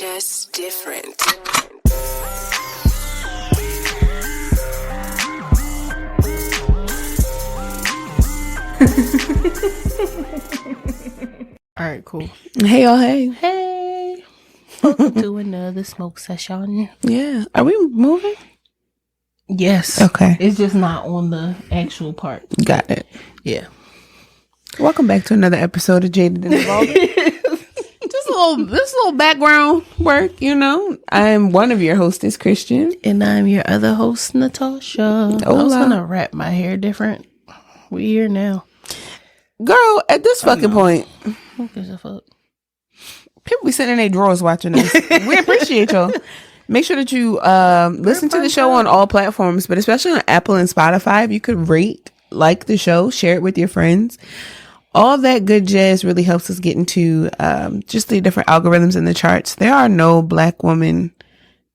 just different. All right, cool. Hey, y'all. Hey. Hey. Welcome to another smoke session. Yeah. Are we moving? Yes. Okay. It's just not on the actual part. Got it. Yeah. Welcome back to another episode of Jaded and Evolving. Just a little background work, you know. I'm one of your hostess, Christian. And I'm your other host, Natasha. Hola. I was going to wrap my hair different. We here now. Girl, at this fucking point, Who gives a fuck? people be sitting in their drawers watching us. We appreciate y'all. Make sure that you listen to the show on all platforms, but especially on Apple and Spotify. If you could rate, like the show, share it with your friends. All that good jazz really helps us get into just the different algorithms in the charts. There are no Black woman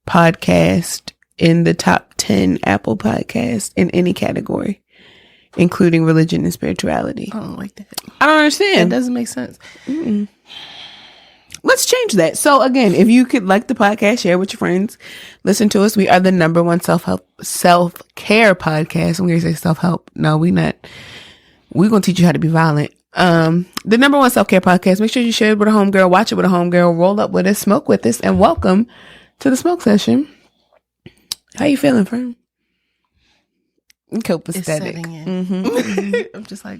podcast in the top 10 Apple podcasts in any category, including religion and spirituality. I don't like that. I don't understand. It doesn't make sense. Mm-mm. Let's change that. So again, if you could like the podcast, share with your friends, listen to us. We are the number one self-care podcast. I'm going to say self-help. No, we not. We're going to teach you how to be violent. The number one self-care podcast. Make sure you share it with a homegirl, watch it with a homegirl, roll up with us, smoke with us, and welcome to the smoke session. How you feeling, friend? Copacetic. Mm-hmm. I'm just like,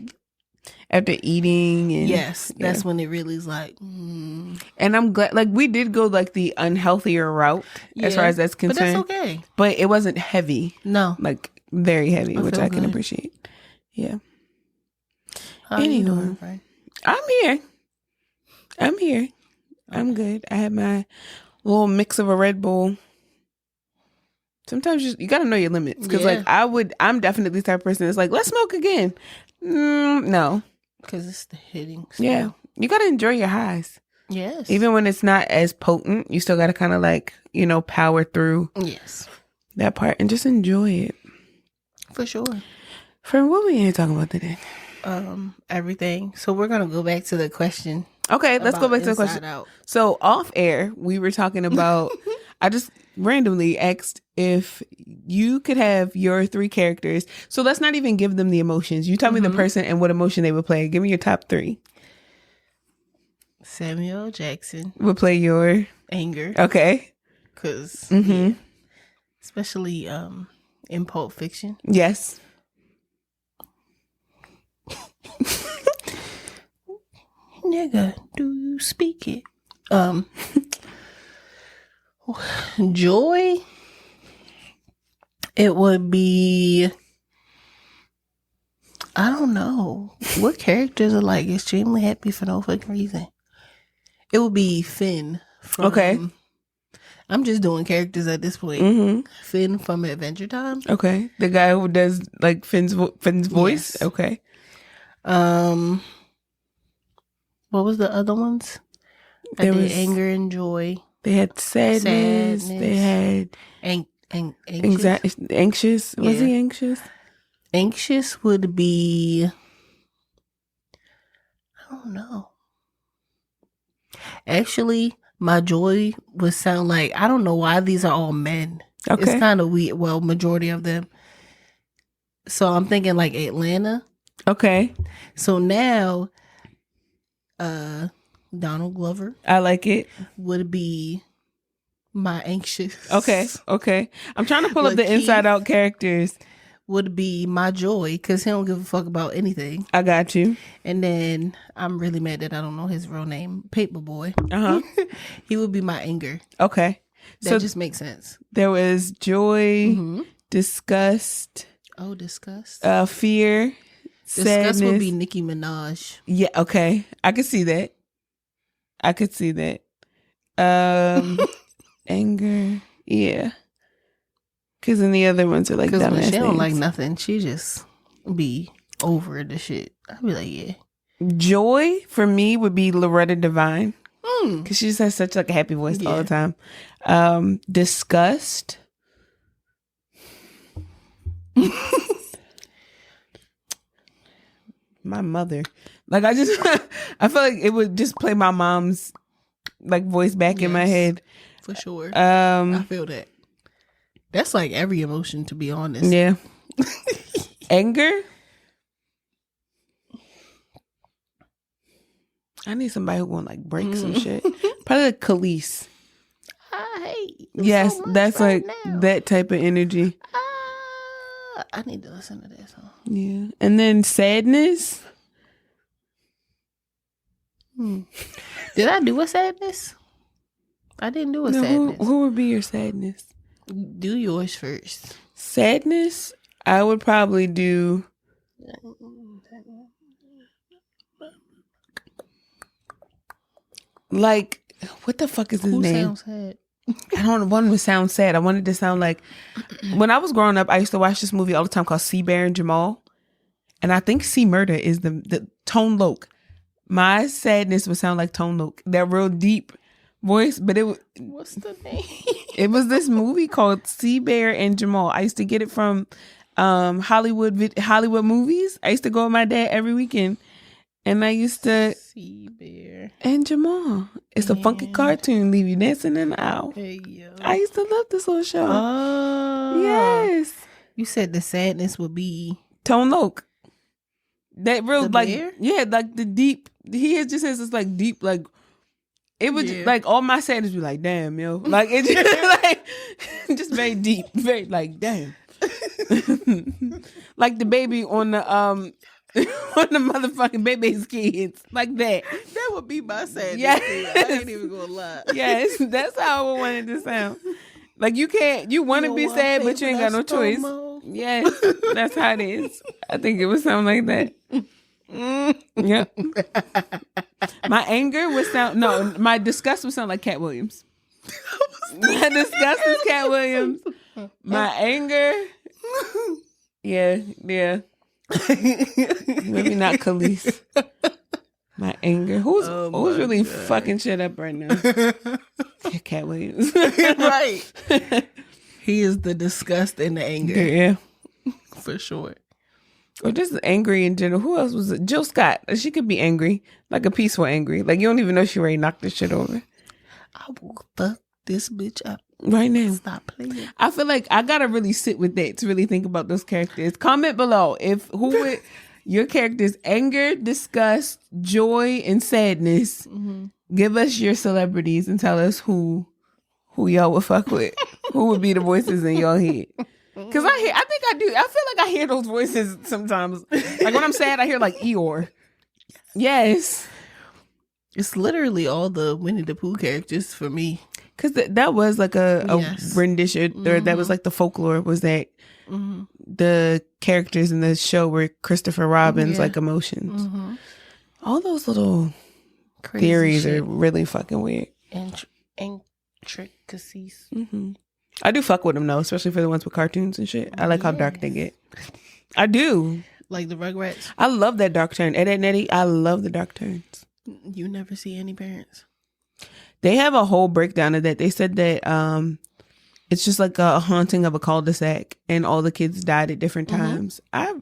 after eating and yes, that's when it really is like, And I'm glad, like, we did go like the unhealthier route as far as that's concerned. But that's okay. But it wasn't heavy. No. Like very heavy, which I can good. appreciate. Yeah. How you doing, Frank? I'm here. I'm good. I had my little mix of a Red Bull. Sometimes you gotta know your limits. Because like I'm definitely the type of person that's like, let's smoke again. No. Because it's the hitting stuff. Yeah. You gotta enjoy your highs. Yes. Even when it's not as potent, you still gotta kind of like, power through that part and just enjoy it. For sure. Friend, what we here talking about today? Everything. So we're gonna go back to the question. Okay, let's go back to the question. Out. So off air, we were talking about. I just randomly asked if you could have your three characters. So let's not even give them the emotions. You tell me the person and what emotion they would play. Give me your top three. Samuel L. Jackson would play your anger. Okay. Because especially in Pulp Fiction. Yes. Nigga, do you speak it? Joy, it would be, I don't know. What characters are like extremely happy for no fucking reason? It would be Finn from, okay. I'm just doing characters at this point. Finn from Adventure Time. Okay. The guy who does like Finn's voice. Yes. Okay. What was the other ones? There was anger and joy. They had sadness. They had anxious. Was he anxious? Anxious would be, I don't know. Actually, my joy would sound like, I don't know why these are all men. Okay. It's kind of weird. Well, majority of them. So I'm thinking like Atlanta. Okay. So now, Donald Glover. I like it. Would be my anxious. Okay. I'm trying to pull up the Inside Out characters. Would be my joy because he don't give a fuck about anything. I got you. And then I'm really mad that I don't know his real name. Paperboy. He would be my anger. Okay. That just makes sense. There was joy, disgust. Oh, disgust. Fear. Disgust would be Nicki Minaj. Yeah, okay. I could see that. Anger. Yeah. Because then the other ones are like dumbass Because she don't names. like nothing. She just be over the shit. I'd be like, yeah. Joy for me would be Loretta Devine. Because she just has such like a happy voice all the time. Disgust. My mother. Like I feel like it would just play my mom's like voice back in my head. For sure. I feel that. That's like every emotion, to be honest. Yeah. Anger. I need somebody who won't like break some shit. Probably like Khalees. I hate you yes, so much that's right like now. that type of energy. I need to listen to that song. Yeah. And then sadness. Did I do a sadness? I didn't do a sadness. Who would be your sadness? Do yours first. Sadness, I would probably do. Like, what the fuck is his name? Sounds sad? I don't want to sound sad. I wanted to sound like when I was growing up, I used to watch this movie all the time called C. Bear and Jamal. And I think C. Murder is the Tone Loc. My sadness would sound like Tone Loc. That real deep voice, but what's the name? It was this movie called C. Bear and Jamal. I used to get it from Hollywood movies. I used to go with my dad every weekend, and I used to C. Bear and Jamal. It's a funky cartoon, leave you dancing in the aisle. Hey, yo. I used to love this little show. Oh, yes. You said the sadness would be Tone Loc. That real the like bear? Yeah, like the deep. He just has this like deep like. It would like all my sadness be like, damn, yo, like it just like just very deep, very like damn, like the baby on the on the motherfucking baby's kids, like that. That would be my sadness. Yes. I ain't even gonna lie. Yes, that's how I would want it to sound. Like you want to be sad, but you ain't got no choice. Yes, that's how it is. I think it would sound like that. Yeah. My anger would sound my disgust would sound like Cat Williams. My disgust is Cat Williams. My anger, yeah. Maybe not Khalees. My anger. Who's really fucking shit up right now? Cat Williams. Right. He is the disgust and the anger. Yeah. For sure. Or just angry in general. Who else was it? Jill Scott. She could be angry. Like a peaceful angry. Like you don't even know she already knocked this shit over. I will fuck this bitch up. Right now. Stop playing. I feel like I gotta really sit with that to really think about those characters. Comment below your characters anger, disgust, joy, and sadness. Mm-hmm. Give us your celebrities and tell us who y'all would fuck with. Who would be the voices in your head? Because I think I do. I feel like I hear those voices sometimes. Like when I'm sad, I hear like Eeyore. Yes. It's literally all the Winnie the Pooh characters for me. Because that was like a rendition, or that was like the folklore, was that the characters in the show were Christopher Robin's like emotions. Mm-hmm. All those little crazy theories shit are really fucking weird. Intricacies. Mm-hmm. I do fuck with them though, especially for the ones with cartoons and shit. I like how dark they get. I do. Like the Rugrats. I love that dark turn. Ed, Edd n Eddy, I love the dark turns. You never see any parents. They have a whole breakdown of that. They said that it's just like a haunting of a cul-de-sac and all the kids died at different times. I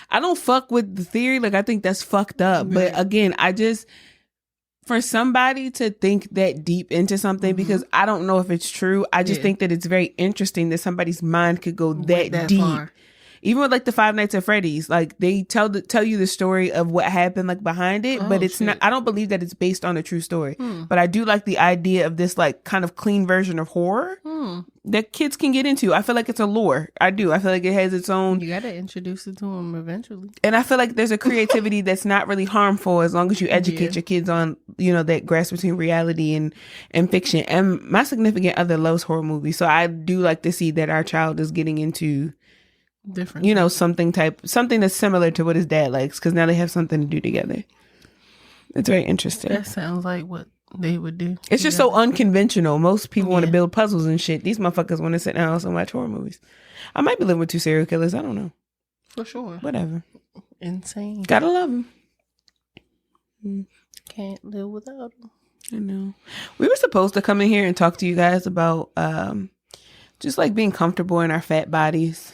don't fuck with the theory. Like I think that's fucked up. Right. But again, for somebody to think that deep into something, because I don't know if it's true. I just think that it's very interesting that somebody's mind could go that deep. Far. Even with like the Five Nights at Freddy's, like they tell you the story of what happened like behind it, but it's not. I don't believe that it's based on a true story. But I do like the idea of this like kind of clean version of horror that kids can get into. I feel like it's a lore. I do. I feel like it has its own. You got to introduce it to them eventually. And I feel like there's a creativity that's not really harmful as long as you educate your kids on, that grasp between reality and fiction. And my significant other loves horror movies, so I do like to see that our child is getting into different, something that's similar to what his dad likes, because now they have something to do together. It's very interesting. That sounds like what they would do. It's just so unconventional. Most people want to build puzzles and shit. These motherfuckers want to sit in the house and watch horror movies. I might be living with 2 serial killers. I don't know. For sure. Whatever. Insane. Gotta love them. Can't live without them. I know. We were supposed to come in here and talk to you guys about just like being comfortable in our fat bodies.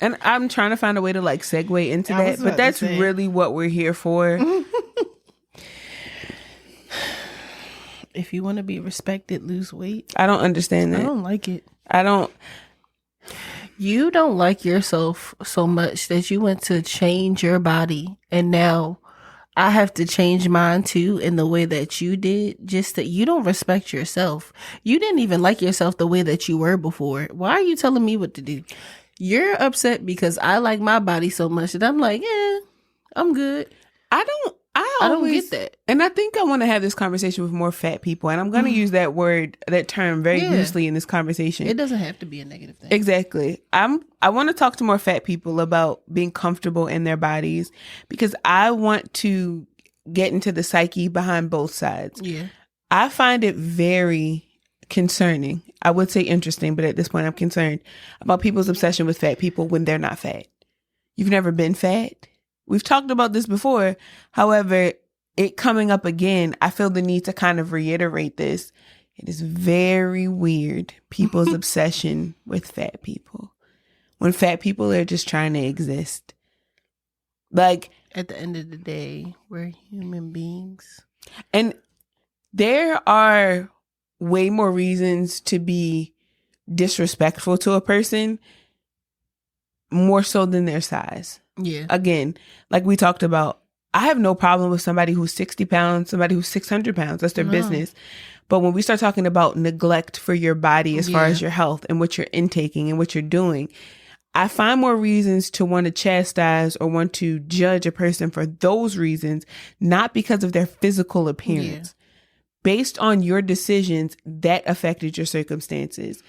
And I'm trying to find a way to like segue into that, but that's really what we're here for. If you want to be respected, lose weight. I don't understand that. I don't like it. You don't like yourself so much that you went to change your body, and now I have to change mine too in the way that you did. Just that you don't respect yourself. You didn't even like yourself the way that you were before. Why are you telling me what to do? You're upset because I like my body so much that I'm like, I'm good. I don't get that. And I think I want to have this conversation with more fat people. And I'm going to use that term very loosely in this conversation. It doesn't have to be a negative thing. Exactly. I want to talk to more fat people about being comfortable in their bodies, because I want to get into the psyche behind both sides. Yeah. I find it very concerning. I would say interesting, but at this point I'm concerned about people's obsession with fat people when they're not fat. You've never been fat? We've talked about this before. However, it coming up again, I feel the need to kind of reiterate this. It is very weird, people's obsession with fat people. When fat people are just trying to exist. Like, at the end of the day, we're human beings. And there are way more reasons to be disrespectful to a person, more so than their size. Yeah. Again, like we talked about, I have no problem with somebody who's 60 pounds, somebody who's 600 pounds. That's their business. But when we start talking about neglect for your body as far as your health and what you're intaking and what you're doing, I find more reasons to want to chastise or want to judge a person for those reasons, not because of their physical appearance. Based on your decisions that affected your circumstances.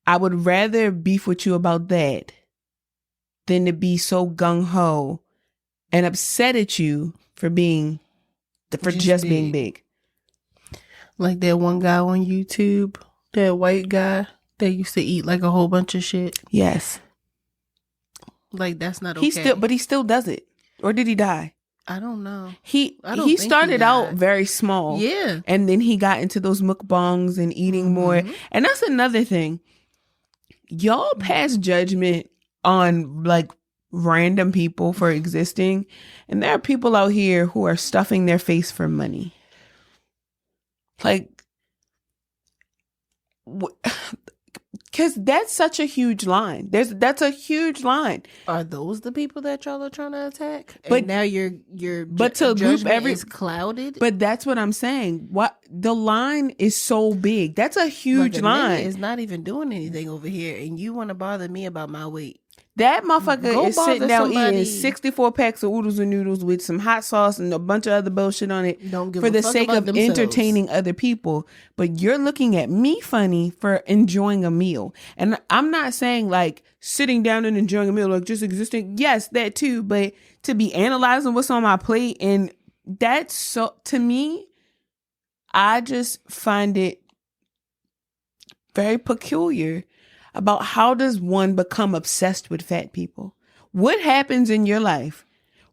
I would rather beef with you about that than to be so gung-ho and upset at you for just being big. Like that one guy on YouTube, that white guy that used to eat like a whole bunch of shit. Yes. Like, that's not okay. But he still does it. Or did he die? I don't know. He started out very small. Yeah. And then he got into those mukbangs and eating more. And that's another thing. Y'all pass judgment on like random people for existing. And there are people out here who are stuffing their face for money. Like, because that's such a huge line. That's a huge line. Are those the people that y'all are trying to attack? But and now your judgment is clouded. But that's what I'm saying. What the line is so big. That's a huge line. It's not even doing anything over here, and you want to bother me about my weight. That motherfucker is sitting down eating 64 packs of oodles and noodles with some hot sauce and a bunch of other bullshit on it for the sake of entertaining other people. But you're looking at me funny for enjoying a meal. And I'm not saying like sitting down and enjoying a meal, like just existing. Yes, that too. But to be analyzing what's on my plate, and that's so, to me, I just find it very peculiar about how does one become obsessed with fat people? What happens in your life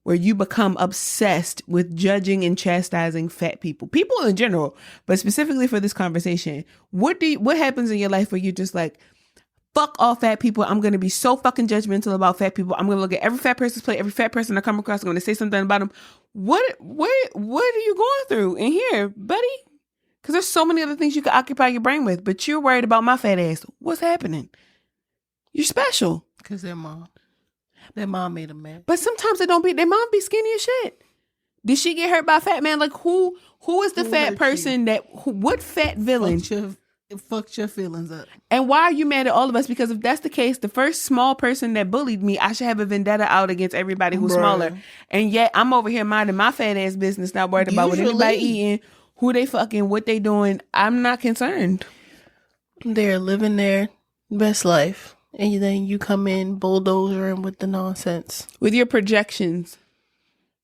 where you become obsessed with judging and chastising fat people? People in general, but specifically for this conversation, what happens in your life where you're just like, fuck all fat people. I'm going to be so fucking judgmental about fat people. I'm going to look at every fat person's plate, every fat person I come across, I'm going to say something about them. What are you going through in here, buddy? Because there's so many other things you could occupy your brain with, but you're worried about my fat ass. What's happening? You're special. Because their mom made them mad. But sometimes their mom be skinny as shit. Did she get hurt by a fat man? Like who is the fat person what fat villain? Fucked your feelings up. And why are you mad at all of us? Because if that's the case, the first small person that bullied me, I should have a vendetta out against everybody who's smaller. And yet I'm over here minding my fat ass business, not worried about what anybody eating, who they fucking, what they doing. I'm not concerned. They're living their best life. And then you come in bulldozering with the nonsense. With your projections.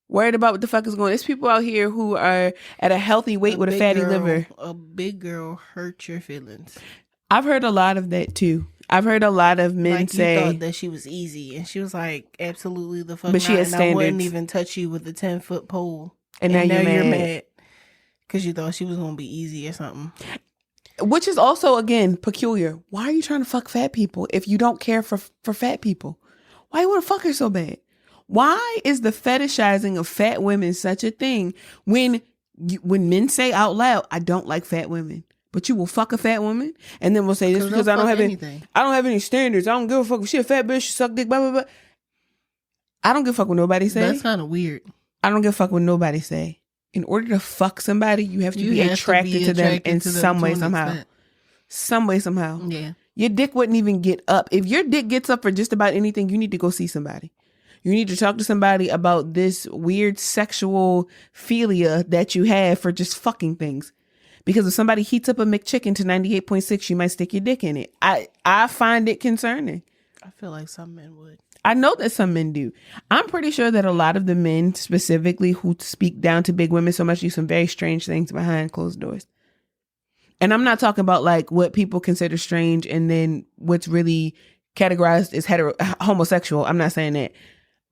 Worried about what the fuck is going on. There's people out here who are at a healthy weight with a fatty liver. A big girl hurt your feelings. I've heard a lot of that too. I've heard a lot of men say. You thought that she was easy. And she was like, absolutely the fuck but she has standards. I wouldn't even touch you with a 10-foot pole. And now you're mad. Because you thought she was going to be easy or something. Which is also, again, peculiar. Why are you trying to fuck fat people if you don't care for fat people? Why you want to fuck her so bad? Why is the fetishizing of fat women such a thing when when men say out loud, I don't like fat women, but you will fuck a fat woman, and then we'll say this because I don't have any standards. I don't give a fuck if she a fat bitch, she suck dick, blah blah blah. I don't give a fuck what nobody say. That's kind of weird. I don't give a fuck what nobody say. In order to fuck somebody, you have to be attracted to them in some way, somehow. Some way, somehow. Yeah. Your dick wouldn't even get up. If your dick gets up for just about anything, you need to go see somebody. You need to talk to somebody about this weird sexual philia that you have for just fucking things. Because if somebody heats up a McChicken to 98.6, you might stick your dick in it. I find it concerning. I feel like some men would. I know that some men do. I'm pretty sure that a lot of the men specifically who speak down to big women so much do some very strange things behind closed doors. And I'm not talking about like what people consider strange and then what's really categorized as homosexual. I'm not saying that.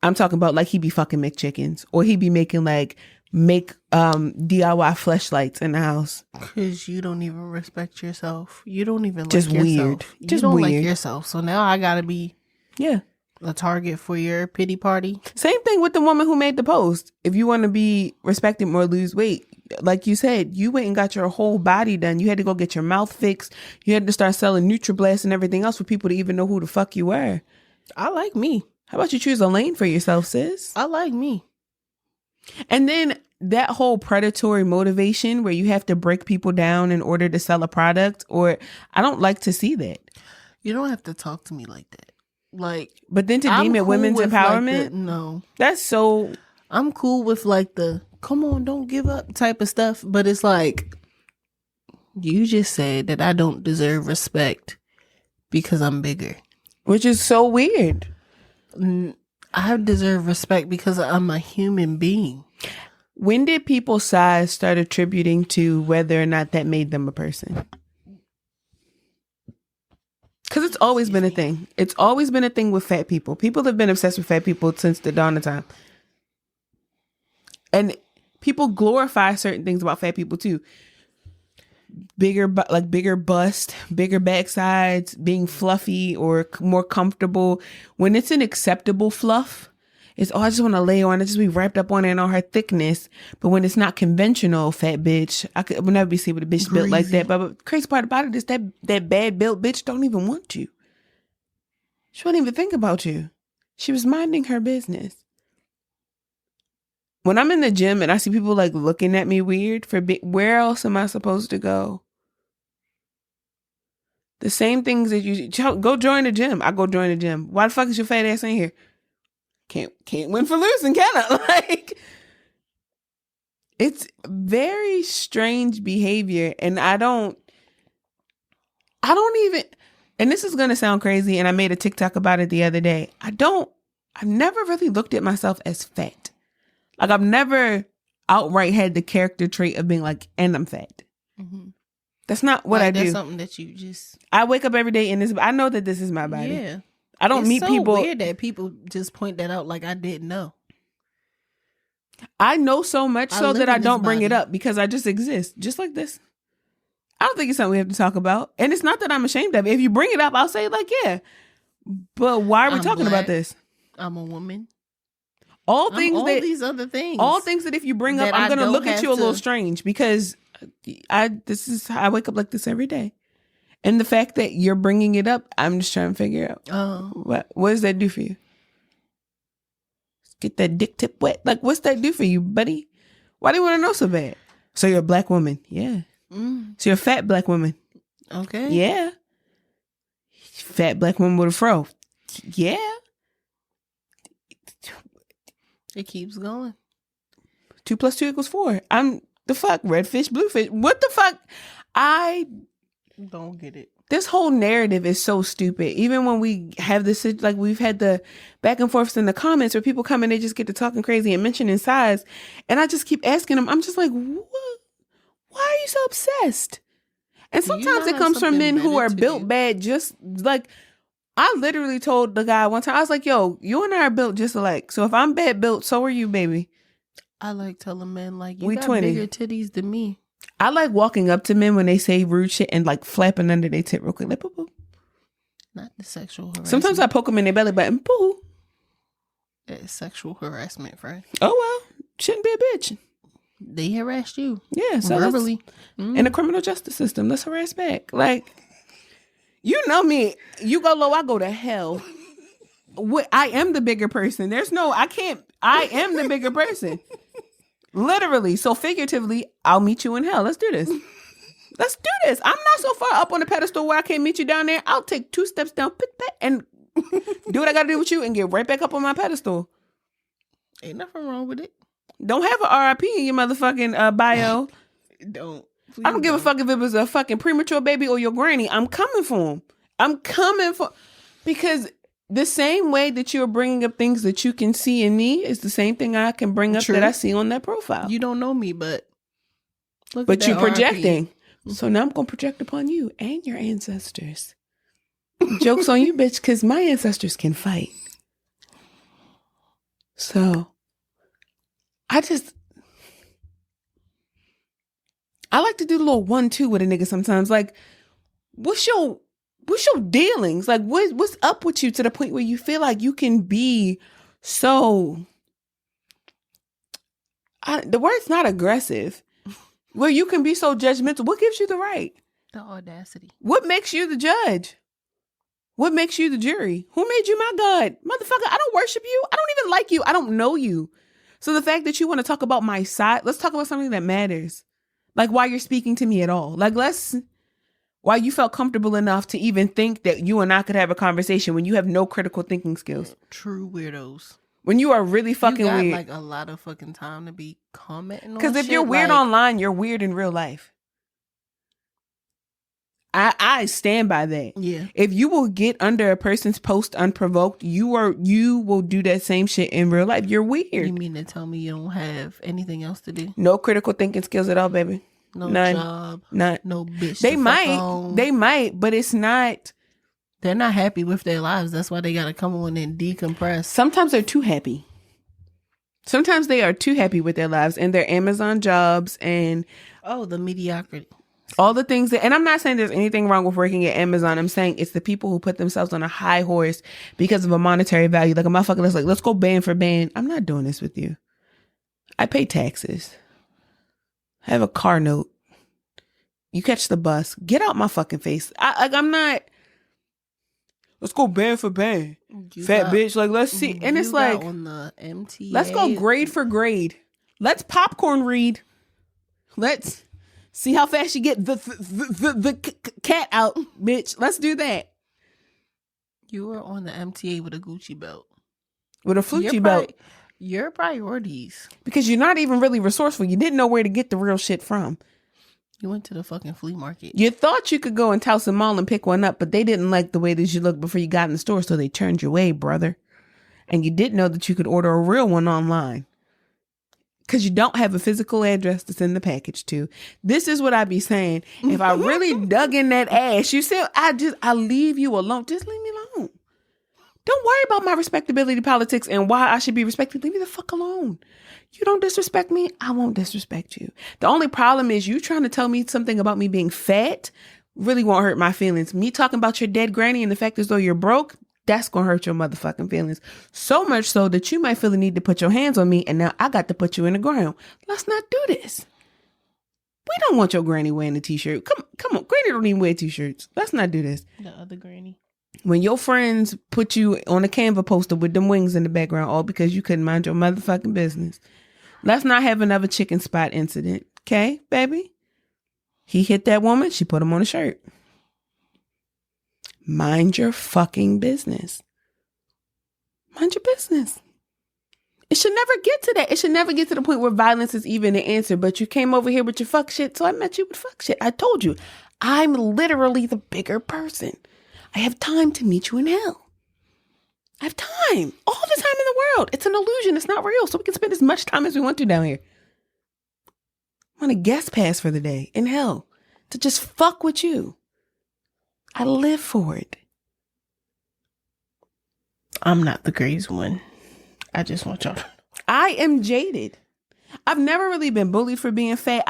I'm talking about like he be fucking McChickens or he be making like DIY fleshlights in the house. Because you don't even respect yourself. You don't even like just yourself. Weird. You just don't weird. like yourself. So now I gotta be a target for your pity party. Same thing with the woman who made the post. If you want to be respected more, lose weight, like you said, you went and got your whole body done. You had to go get your mouth fixed. You had to start selling NutriBlast and everything else for people to even know who the fuck you were. I like me. How about you choose a lane for yourself, sis? I like me. And then that whole predatory motivation where you have to break people down in order to sell a product, or I don't like to see that. You don't have to talk to me like that. Like, but then to deem it women's empowerment? Like no. That's so... I'm cool with like the, come on, don't give up type of stuff. But it's like, you just said that I don't deserve respect because I'm bigger. Which is so weird. I deserve respect because I'm a human being. When did people's size start attributing to whether or not that made them a person? Because it's always been a thing. It's always been a thing with fat people. People have been obsessed with fat people since the dawn of time. And people glorify certain things about fat people too. Bigger bust, bigger backsides, being fluffy or more comfortable. When it's an acceptable fluff, it's, I just want to lay on it, just be wrapped up on it and on her thickness. But when it's not conventional, fat bitch, I would never be seen with a bitch built like that. But the crazy part about it is that bad built bitch don't even want you. She wouldn't even think about you. She was minding her business. When I'm in the gym and I see people like looking at me weird where else am I supposed to go? The same things that you go join the gym. I go join the gym. Why the fuck is your fat ass in here? Can't win for losing, can I? Like, it's very strange behavior, and I don't even. And this is gonna sound crazy, and I made a TikTok about it the other day. I've never really looked at myself as fat. Like, I've never outright had the character trait of being like, and I'm fat. Mm-hmm. That's not what I do. That's something that you just... I wake up every day in this... I know that this is my body. Yeah. I don't meet people... It's so weird that people just point that out like I didn't know. I know so much so that I don't bring it up because I just exist. Just like this. I don't think it's something we have to talk about. And it's not that I'm ashamed of it. If you bring it up, I'll say like, yeah. But why are we talking about this? I'm a woman. All these other things. All things that if you bring up, I'm going to look at you a little strange because I wake up like this every day. And the fact that you're bringing it up, I'm just trying to figure out what does that do for you? Get that dick tip wet. Like, what's that do for you, buddy? Why do you want to know so bad? So you're a black woman. Yeah. So you're a fat black woman. Okay. Yeah. Fat black woman with a fro. Yeah. It keeps going. 2 + 2 = 4. I'm the fuck red fish, blue fish. What the fuck? I don't get it. This whole narrative is so stupid. Even when we have this, like we've had the back and forths in the comments where people come and they just get to talking crazy and mentioning size. And I just keep asking them, I'm just like, what? Why are you so obsessed? And sometimes it comes from men who are built bad, just like, I literally told the guy one time, I was like, yo, you and I are built just alike. So if I'm bad built, so are you, baby. I like telling men, like, you got 20. Bigger titties than me. I like walking up to men when they say rude shit and like flapping under their tit real quick. Like, boo, boo. Not the sexual harassment. Sometimes I poke them in their belly button. Boo. It's sexual harassment, friend. Oh, well. Shouldn't be a bitch. They harassed you. Yeah, so verbally. In the criminal justice system, let's harass back. Like, you know me. You go low, I go to hell. I am the bigger person. I am the bigger person. Literally. So figuratively, I'll meet you in hell. Let's do this. I'm not so far up on the pedestal where I can't meet you down there. I'll take 2 steps down and do what I got to do with you and get right back up on my pedestal. Ain't nothing wrong with it. Don't have a RIP in your motherfucking bio. Don't. I don't give a fuck if it was a fucking premature baby or your granny. I'm coming for him. Because the same way that you're bringing up things that you can see in me is the same thing I can bring up that I see on that profile. You don't know me, but you're projecting. So now I'm going to project upon you and your ancestors. Joke's on you, bitch, because my ancestors can fight. So I like to do the little 1-2 with a nigga sometimes. Like, what's your dealings? Like, what's up with you to the point where you feel like you can be so, the word's not aggressive, where you can be so judgmental? What gives you the right? The audacity. What makes you the judge? What makes you the jury? Who made you my God? Motherfucker, I don't worship you. I don't even like you. I don't know you. So the fact that you want to talk about my side, let's talk about something that matters. Like why you're speaking to me at all. Like why you felt comfortable enough to even think that you and I could have a conversation when you have no critical thinking skills. True weirdos. When you are really fucking weird. You got like a lot of fucking time to be commenting on because if you're weird online, you're weird in real life. I stand by that. Yeah. If you will get under a person's post unprovoked, you will do that same shit in real life. You're weird. You mean to tell me you don't have anything else to do? No critical thinking skills at all, baby. None. Job. None. No bitch. They might, but it's not. They're not happy with their lives. That's why they gotta come on and decompress. Sometimes they're too happy. Sometimes they are too happy with their lives and their Amazon jobs and the mediocrity. All the things and I'm not saying there's anything wrong with working at Amazon. I'm saying it's the people who put themselves on a high horse because of a monetary value. Like a motherfucker that's like, let's go band for band. I'm not doing this with you. I pay taxes. I have a car note. You catch the bus. Get out my fucking face. I'm not. Let's go band for band. Bitch. Like, let's see. And it's like, on the MTA. Let's go grade for grade. Let's popcorn read. Let's see how fast you get the cat out, bitch. Let's do that. You were on the MTA with a Gucci belt. With a Flucci belt. Your priorities. Because you're not even really resourceful. You didn't know where to get the real shit from. You went to the fucking flea market. You thought you could go in Towson Mall and pick one up, but they didn't like the way that you looked before you got in the store, so they turned your way, brother. And you didn't know that you could order a real one online. Because you don't have a physical address to send the package to. This is what I be saying. If I really dug in that ass, you said, I leave you alone. Just leave me alone. Don't worry about my respectability politics and why I should be respected. Leave me the fuck alone. You don't disrespect me, I won't disrespect you. The only problem is you trying to tell me something about me being fat really won't hurt my feelings. Me talking about your dead granny and the fact as though you're broke, that's going to hurt your motherfucking feelings. So much so that you might feel the need to put your hands on me and now I got to put you in the ground. Let's not do this. We don't want your granny wearing a t-shirt. Come on. Granny don't even wear t-shirts. Let's not do this. The other granny. When your friends put you on a Canva poster with them wings in the background, all because you couldn't mind your motherfucking business. Let's not have another chicken spot incident. Okay, baby? He hit that woman. She put him on a shirt. Mind your fucking business. Mind your business. It should never get to that. It should never get to the point where violence is even the answer. But you came over here with your fuck shit, so I met you with fuck shit. I told you, I'm literally the bigger person. I have time to meet you in hell. I have time. All the time in the world. It's an illusion. It's not real. So we can spend as much time as we want to down here. I'm on a guest pass for the day in hell to just fuck with you. I live for it. I'm not the crazy one. I just want y'all to know. I am jaded. I've never really been bullied for being fat.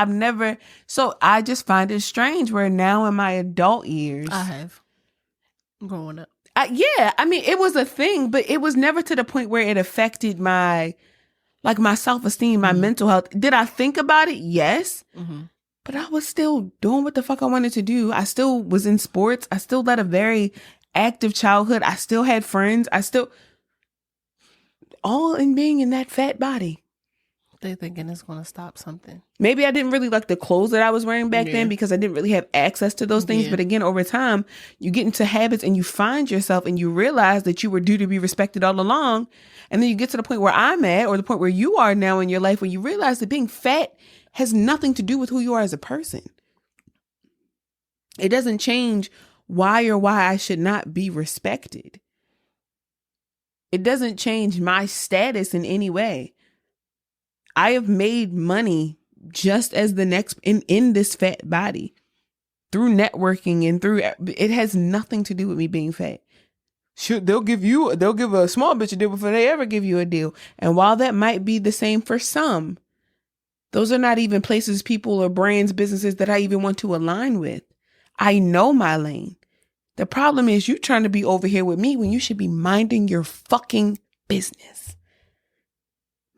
So I just find it strange where now in my adult years. I have. Growing up. Yeah, I mean, it was a thing, but it was never to the point where it affected my Like my self-esteem, my mental health. Did I think about it? Yes. But I was still doing what the fuck I wanted to do. I still was in sports. I still led a very active childhood. I still had friends. All in being in that fat body. They thinking it's going to stop something. Maybe I didn't really like the clothes that I was wearing back then because I didn't really have access to those things. But again, over time, you get into habits and you find yourself and you realize that you were due to be respected all along. And then you get to the point where I'm at, or the point where you are now in your life, where you realize that being fat has nothing to do with who you are as a person. It doesn't change why I should not be respected. It doesn't change my status in any way. I have made money just as the next in this fat body through networking and through it has nothing to do with me being fat. Sure, they'll give a small bitch a deal before they ever give you a deal. And while that might be the same for some, those are not even places, people, or brands, businesses that I even want to align with. I know my lane. The problem is you trying to be over here with me when you should be minding your fucking business.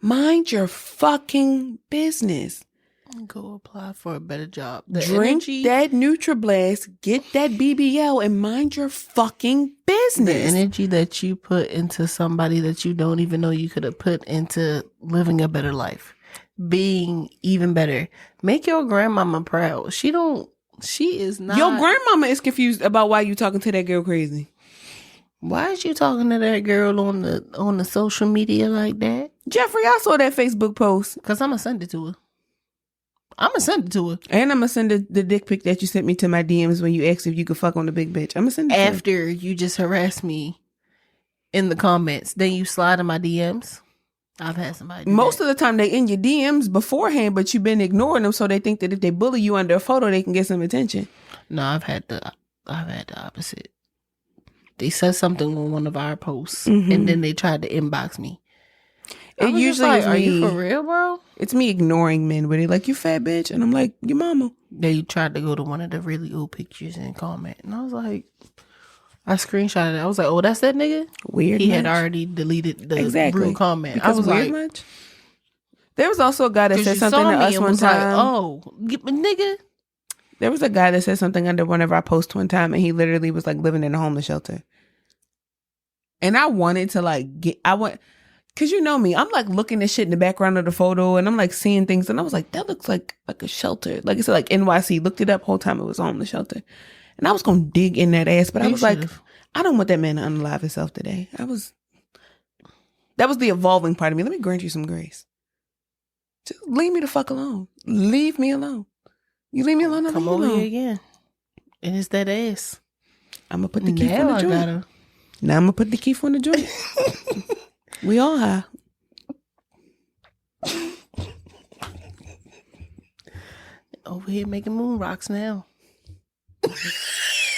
Mind your fucking business. Go apply for a better job. Drink that NutriBlast, get that BBL, and mind your fucking business. The energy that you put into somebody that you don't even know you could have put into living a better life. Being even better. Make your grandmama proud. She is not. Your grandmama is confused about why you talking to that girl crazy. Why is you talking to that girl on the social media like that? Jeffrey, I saw that Facebook post. Because I'm going to send it to her. And I'm going to send the dick pic that you sent me to my DMs when you asked if you could fuck on the big bitch. I'm going to send it after you just harassed me in the comments. Then you slide in my DMs. I've had somebody most of the time they in your DMs beforehand, but you've been ignoring them, so they think that if they bully you under a photo, they can get some attention. No, I've had the opposite. They said something on one of our posts, and then they tried to inbox me. It usually like, is are me. You for real, bro? It's me ignoring men where they like, you fat bitch, and I'm like, your mama. They tried to go to one of the really old pictures and comment, and I was like, I screenshotted it. I was like, oh, that's that nigga? Weird. He had already deleted the rude comment. Because I was weird like, much? There was also a guy that said something to us one time. Like, oh, nigga. There was a guy that said something under one of our posts one time, and he literally was like living in a homeless shelter. And I wanted to because you know me, I'm like looking at shit in the background of the photo, and I'm like seeing things, and I was like, that looks like a shelter. Like I said, like NYC, looked it up, whole time it was a homeless shelter. And I was going to dig in that ass, but I was like, I don't want that man to unalive himself today. That was the evolving part of me. Let me grant you some grace. Just leave me the fuck alone. Leave me alone. You leave me alone. Come over here again. And it's that ass. I'm going to put the key on the joint. Now I'm going to put the key on the joint. We all high. Over here making moon rocks now.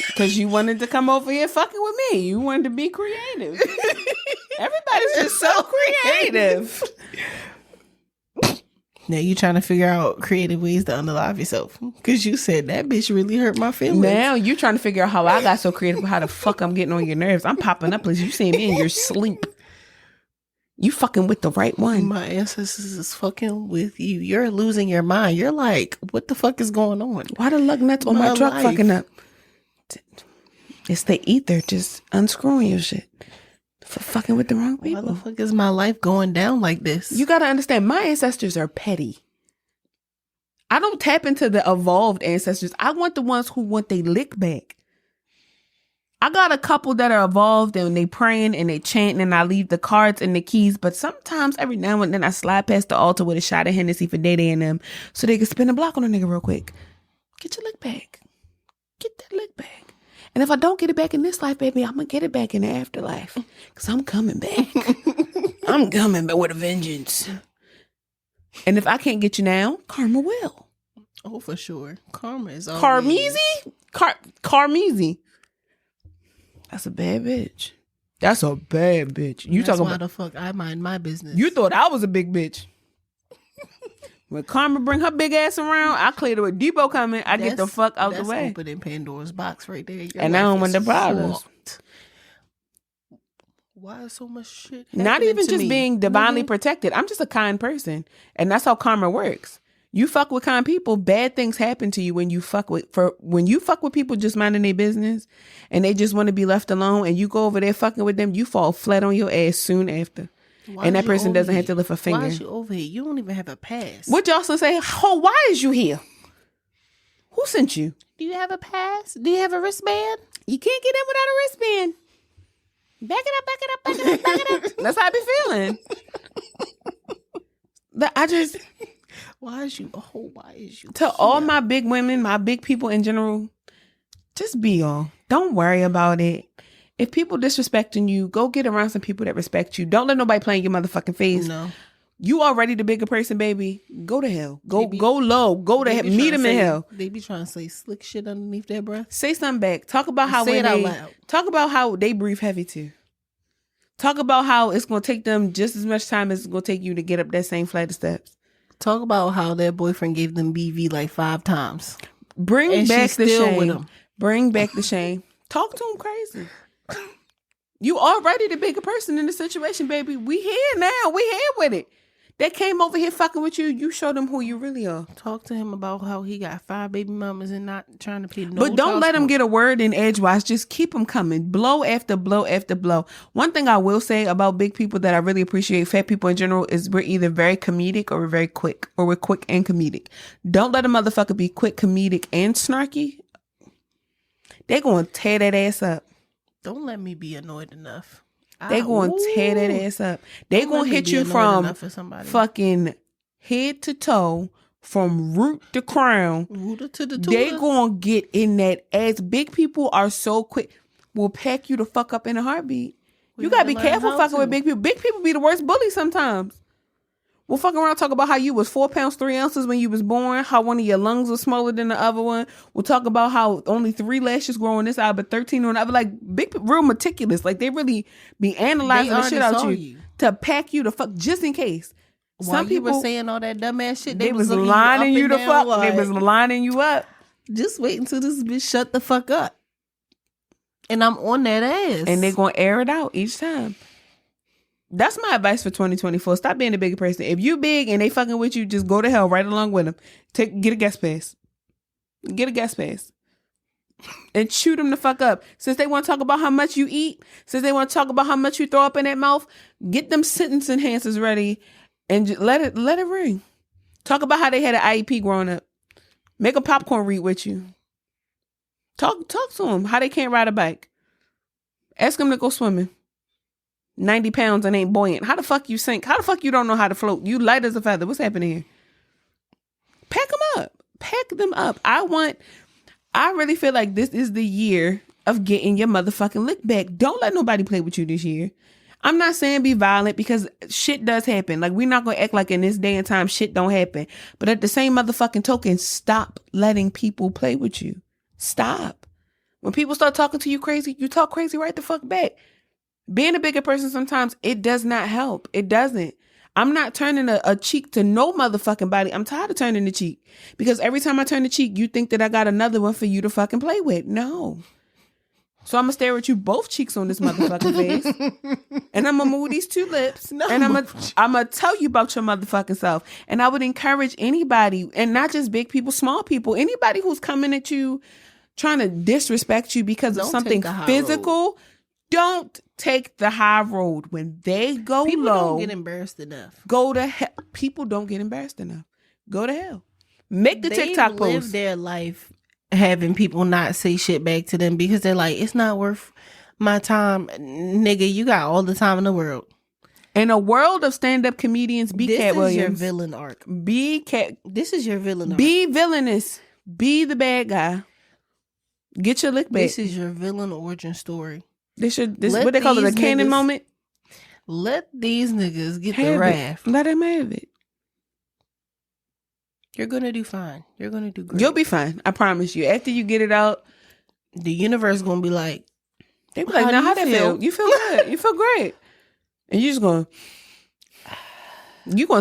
Because you wanted to come over here fucking with me. You wanted to be creative. Everybody's just so creative. Now you trying to figure out creative ways to unalive yourself. Because you said that bitch really hurt my feelings. Now you trying to figure out how I got so creative, how the fuck I'm getting on your nerves. I'm popping up because you see me in your sleep. You fucking with the right one. My ancestors is fucking with you. You're losing your mind. You're like, what the fuck is going on? Why the lug nuts on my truck fucking up? It's the ether just unscrewing your shit for fucking with the wrong people. Why the fuck is my life going down like this? You got to understand, my ancestors are petty. I don't tap into the evolved ancestors. I want the ones who want they lick back. I got a couple that are evolved and they praying and they chanting and I leave the cards and the keys. But sometimes every now and then I slide past the altar with a shot of Hennessy for Day Day and them so they can spin a block on a nigga real quick. Get your lick back. Get that lick back. And if I don't get it back in this life, baby, I'm going to get it back in the afterlife. Because I'm coming back. I'm coming back with a vengeance. And if I can't get you now, karma will. Oh, for sure. Karma is always... Carmeezy. That's a bad bitch. That's a bad bitch. You talking about the fuck I mind my business. You thought I was a big bitch. When Karma bring her big ass around, I clear the way. Debo coming, I get the fuck out the way. That's opening Pandora's box right there. And I don't want the problems. Why is so much shit? Not even just being divinely protected. I'm just a kind person, and that's how karma works. You fuck with kind people, bad things happen to you when you fuck with people just minding their business and they just want to be left alone, and you go over there fucking with them, you fall flat on your ass soon after. And that person doesn't have to lift a finger. Why is you over here? You don't even have a pass. What y'all say? Oh, why is you here? Who sent you? Do you have a pass? Do you have a wristband? You can't get in without a wristband. Back it up, back it up, back it up, back it up. That's how I be feeling. Why is you? To all my big women, my big people in general, just be y'all. Don't worry about it. If people disrespecting you, go get around some people that respect you. Don't let nobody play in your motherfucking face. No. You already the bigger person, baby. Go to hell. Go low. Go to hell. Meet them in hell. They be trying to say slick shit underneath their breath. Say something back. Talk about how they breathe heavy too. Talk about how it's gonna take them just as much time as it's gonna take you to get up that same flight of steps. Talk about how their boyfriend gave them BV like 5 times. Bring back the shame. Bring back the shame. Talk to them crazy. You already the bigger person in the situation, baby. We here now. We here with it. They came over here fucking with you. You show them who you really are. Talk to him about how he got 5 baby mamas and not trying to pay no. But don't let him get a word in edgewise. Just keep them coming. Blow after blow after blow. One thing I will say about big people that I really appreciate, fat people in general, is we're either very comedic or we're very quick. Or we're quick and comedic. Don't let a motherfucker be quick, comedic, and snarky. They gonna tear that ass up. Don't let me be annoyed enough. They going to tear that ass up. They going to hit you from fucking head to toe, from root to crown. Rooter to the they going to get in that ass. Big people are so quick. Will pack you the fuck up in a heartbeat. You got to be careful fucking with big people. Big people be the worst bullies sometimes. We'll fuck around talk about how you was 4 pounds 3 ounces when you was born, how one of your lungs was smaller than the other one. We'll talk about how only 3 lashes grow on this eye, but 13 on the other. Like, big, real meticulous. Like, they really be analyzing the shit out you to pack you the fuck, just in case. While some people were saying all that dumbass shit, they was lining you the fuck. Like, they was lining you up. Just wait until this bitch shut the fuck up. And I'm on that ass. And they're going to air it out each time. That's my advice for 2024. Stop being a bigger person. If you big and they fucking with you, just go to hell right along with them. Get a guest pass. Get a guest pass. And shoot them the fuck up. Since they want to talk about how much you eat, since they want to talk about how much you throw up in that mouth, get them sentence enhancers ready and just let it ring. Talk about how they had an IEP growing up. Make a popcorn read with you. Talk to them. How they can't ride a bike. Ask them to go swimming. 90 pounds and ain't buoyant. How the fuck you sink? How the fuck you don't know how to float? You light as a feather. What's happening here? Pack them up. Pack them up. I really feel like this is the year of getting your motherfucking lick back. Don't let nobody play with you this year. I'm not saying be violent because shit does happen. Like, we're not going to act like in this day and time shit don't happen. But at the same motherfucking token, stop letting people play with you. Stop. When people start talking to you crazy, you talk crazy right the fuck back. Being a bigger person sometimes, it does not help. It doesn't. I'm not turning a cheek to no motherfucking body. I'm tired of turning the cheek. Because every time I turn the cheek, you think that I got another one for you to fucking play with. No. So I'm going to stare at you both cheeks on this motherfucking face. And I'm going to move these 2 lips. No, and I'm going to tell you about your motherfucking self. And I would encourage anybody, and not just big people, small people, anybody who's coming at you trying to disrespect you because of something physical. Don't take the high road. When they go people low. People don't get embarrassed enough. Go to hell. People don't get embarrassed enough. Go to hell. Make the TikTok post. They live their life having people not say shit back to them because they're like, it's not worth my time. Nigga, you got all the time in the world. In a world of stand-up comedians, be Cat Williams. This is your villain arc. This is your villain arc. Be villainous. Be the bad guy. Get your lick back. This is your villain origin story. This what they call it, a canon moment. Let these niggas get the wrath. Let them have it. You're gonna do fine. You're gonna do great. You'll be fine. I promise you. After you get it out, the universe gonna be like, they be like, now how that feel? You feel good. You feel great. And you just gonna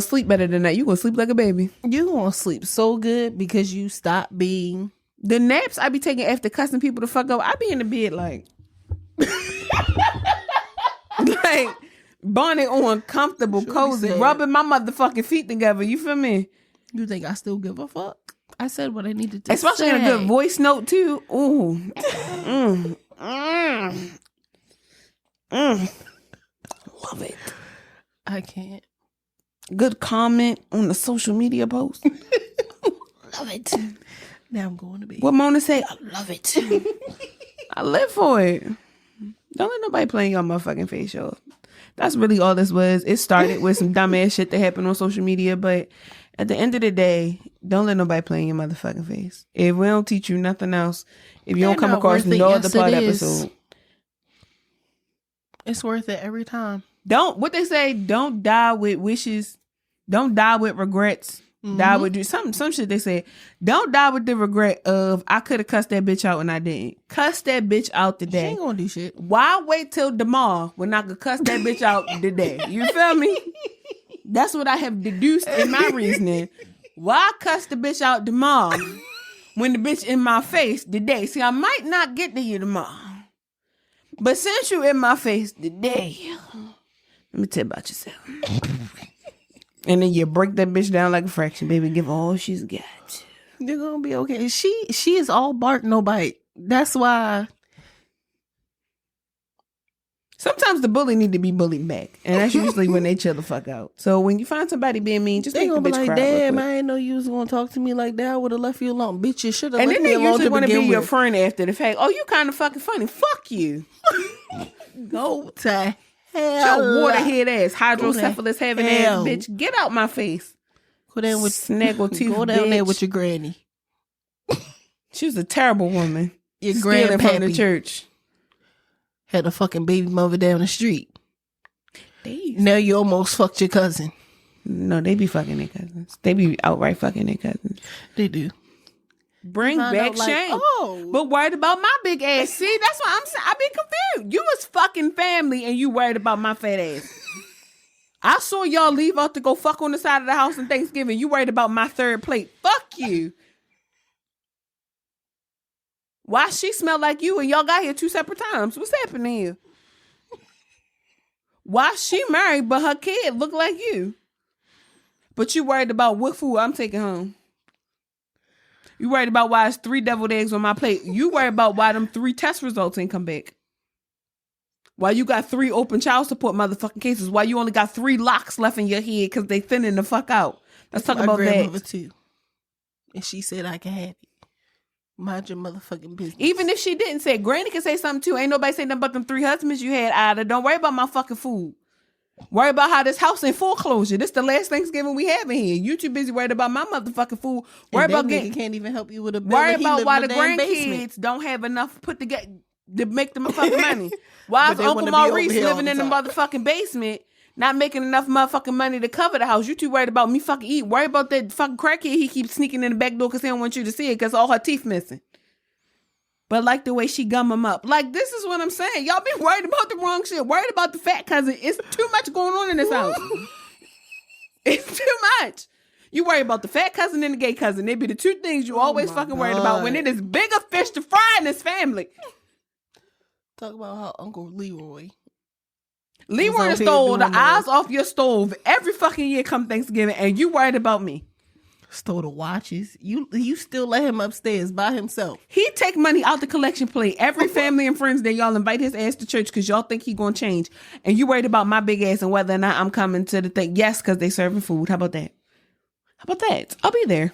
sleep better than that. You gonna sleep like a baby. You gonna sleep so good because you stop being the naps I be taking after cussing people to fuck up. I be in the bed like Like, bonnet on, comfortable, cozy, rubbing my motherfucking feet together. You feel me? You think I still give a fuck? I said what I needed to say. Especially in a good voice note, too. Ooh. Love it. I can't. Good comment on the social media post. Love it. Now I'm going to be. What Mona say? I love it. I live for it. Don't let nobody play in your motherfucking face, y'all. That's really all this was. It started with some dumbass shit that happened on social media, but at the end of the day, don't let nobody play in your motherfucking face. If we don't teach you nothing else, if you don't come across no other part episode, it's worth it every time. What they say, don't die with wishes, don't die with regrets. Die with some shit they said. Don't die with the regret of I could have cussed that bitch out and I didn't. Cuss that bitch out today. She ain't gonna do shit. Why wait till tomorrow when I could cuss that bitch out today? You feel me? That's what I have deduced in my reasoning. Why cuss the bitch out tomorrow when the bitch in my face today? See, I might not get to you tomorrow, but since you in my face today, let me tell you about yourself. And then you break that bitch down like a fraction, baby. Give her all she's got. You're gonna be okay. She is all bark, no bite. That's why. Sometimes the bully need to be bullied back, and that's usually when they chill the fuck out. So when you find somebody being mean, just make the bitch cry. Damn, I didn't know you was gonna talk to me like that. I would have left you alone, bitch. You should have. And then they usually want to be your friend after the fact. Oh, you kind of fucking funny. Fuck you. Go to hell. Your waterhead ass, hydrocephalus having ass, bitch. Get out my face. Go down with snaggle teeth. Go down there with your granny. She was a terrible woman. Your granny from the church. Had a fucking baby mother down the street. Now you almost fucked your cousin. No, they be fucking their cousins. They be outright fucking their cousins. They do. Bring back shame. But worried about my big ass. See, that's what I'm saying. I be confused. You was fucking family and you worried about my fat ass. I saw y'all leave out to go fuck on the side of the house on Thanksgiving. You worried about my third plate. Fuck you. Why she smell like you and y'all got here 2 separate times? What's happening here? Why she married but her kid look like you? But you worried about what food I'm taking home. You worried about why it's 3 deviled eggs on my plate. You worried about why them 3 test results ain't come back. Why you got 3 open child support motherfucking cases. Why you only got 3 locks left in your head because they thinning the fuck out. Let's talk about that. Too. And she said I can have it. Mind your motherfucking business. Even if she didn't say, Granny can say something too. Ain't nobody say nothing about them 3 husbands you had either. Don't worry about my fucking food. Worry about how this house in foreclosure. This the last Thanksgiving we have in here. You too busy worried about my motherfucking food. Worry about getting. Can't even help you with a bill. Worry about why the grandkids don't have enough put together to make them fucking money. Why is Uncle Maurice living in the motherfucking basement, not making enough motherfucking money to cover the house? You too worried about me fucking eat. Worry about that fucking crackhead he keeps sneaking in the back door because he don't want you to see it because all her teeth missing. But like the way she gum them up. Like, this is what I'm saying. Y'all be worried about the wrong shit. Worried about the fat cousin. It's too much going on in this house. It's too much. You worry about the fat cousin and the gay cousin. They be the 2 things you always fucking worried about when it is bigger fish to fry in this family. Talk about how Uncle Leroy stole the eyes off your stove every fucking year come Thanksgiving, and you worried about me. Stole the watches. You still let him upstairs by himself. He take money out the collection plate. Every family and friends that y'all invite his ass to church because y'all think he gonna change. And you worried about my big ass and whether or not I'm coming to the thing. Yes, because they serving food. How about that? I'll be there.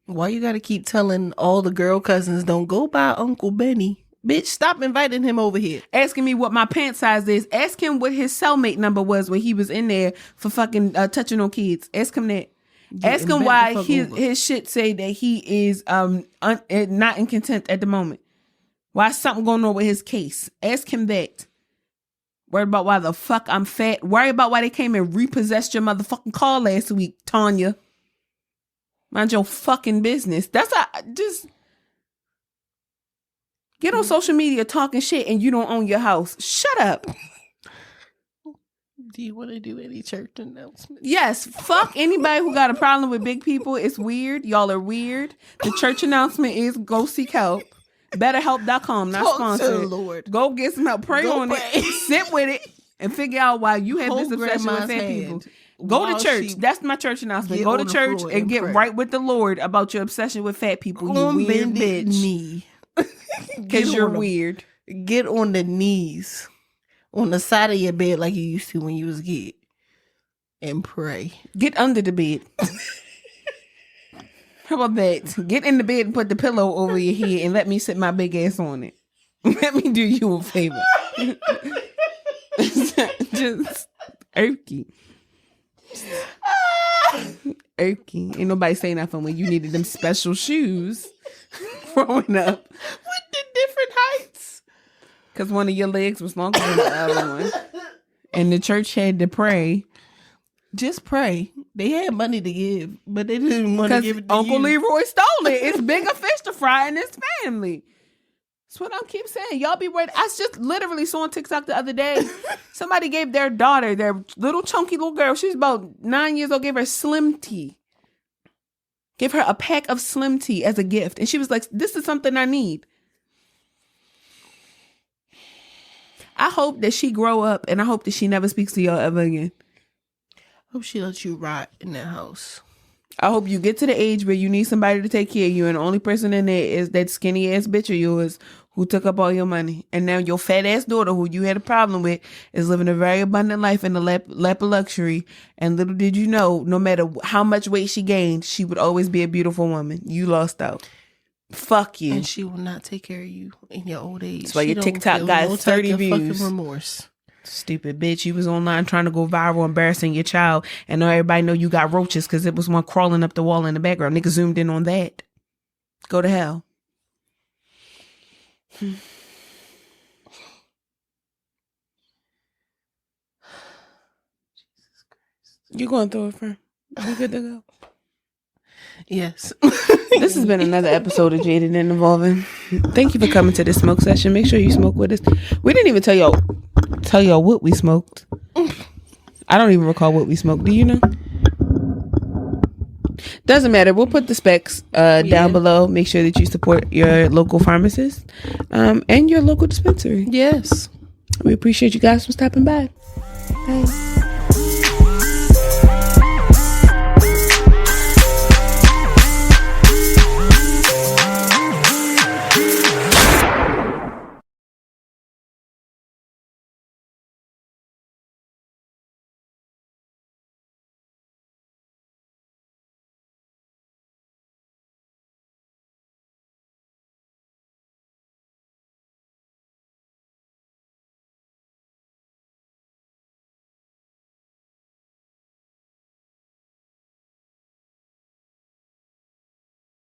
Why you gotta keep telling all the girl cousins don't go by Uncle Benny? Bitch, stop inviting him over here. Asking me what my pant size is. Ask him what his cellmate number was when he was in there for fucking touching on kids. Ask him that. Ask him why his shit say that he is not in contempt at the moment. Why something going on with his case? Ask him that. Worried about why the fuck I'm fat. Worry about why they came and repossessed your motherfucking car last week, Tanya. Mind your fucking business. That's just get on social media talking shit and you don't own your house. Shut up. Do you want to do any church announcements? Yes. Fuck anybody who got a problem with big people. It's weird. Y'all are weird. The church announcement is go seek help. BetterHelp.com. Not sponsored. Lord. Go get some help. Pray on it. Sit with it. and figure out why you have this obsession with fat people. Go to church. That's my church announcement. Go to church and get right with the Lord about your obsession with fat people. You weird bitch. Knee. Because you're weird. Get on the knees. On the side of your bed like you used to when you was a kid. And pray. Get under the bed. How about that? Get in the bed and put the pillow over your head and let me sit my big ass on it. Let me do you a favor. Just irky. Irky. Ain't nobody say nothing when you needed them special shoes growing up. With the different heights. Because one of your legs was longer than the other one. And the church had to pray. Just pray. They had money to give, but they didn't want to give it to Uncle Leroy stole it. It's bigger fish to fry in his family. That's what I keep saying. Y'all be worried. I just literally saw on TikTok the other day. Somebody gave their daughter, their little chunky little girl, she's about 9 years old, gave her Slim Tea. Gave her a pack of Slim Tea as a gift. And she was like, this is something I need. I hope that she grow up and I hope that she never speaks to y'all ever again. I hope she lets you rot in that house. I hope you get to the age where you need somebody to take care of you, and the only person in there is that skinny ass bitch of yours who took up all your money. And now your fat ass daughter, who you had a problem with, is living a very abundant life in the lap of luxury. And little did you know, no matter how much weight she gained, she would always be a beautiful woman. You lost out. Fuck you. And she will not take care of you in your old age. That's why your TikTok got 30 views. Fucking remorse. Stupid bitch. You was online trying to go viral, embarrassing your child, and now everybody know you got roaches because it was one crawling up the wall in the background. Nigga zoomed in on that. Go to hell. Jesus Christ. You going through it, friend? We good to go? Yes. This has been another episode of Jaded and Evolving. Thank you for coming to this smoke session. Make sure you smoke with us. We didn't even tell y'all what we smoked. I don't even recall what we smoked. Do you know? Doesn't matter. We'll put the specs down below. Make sure that you support your local pharmacist and your local dispensary. Yes. We appreciate you guys for stopping by. Bye.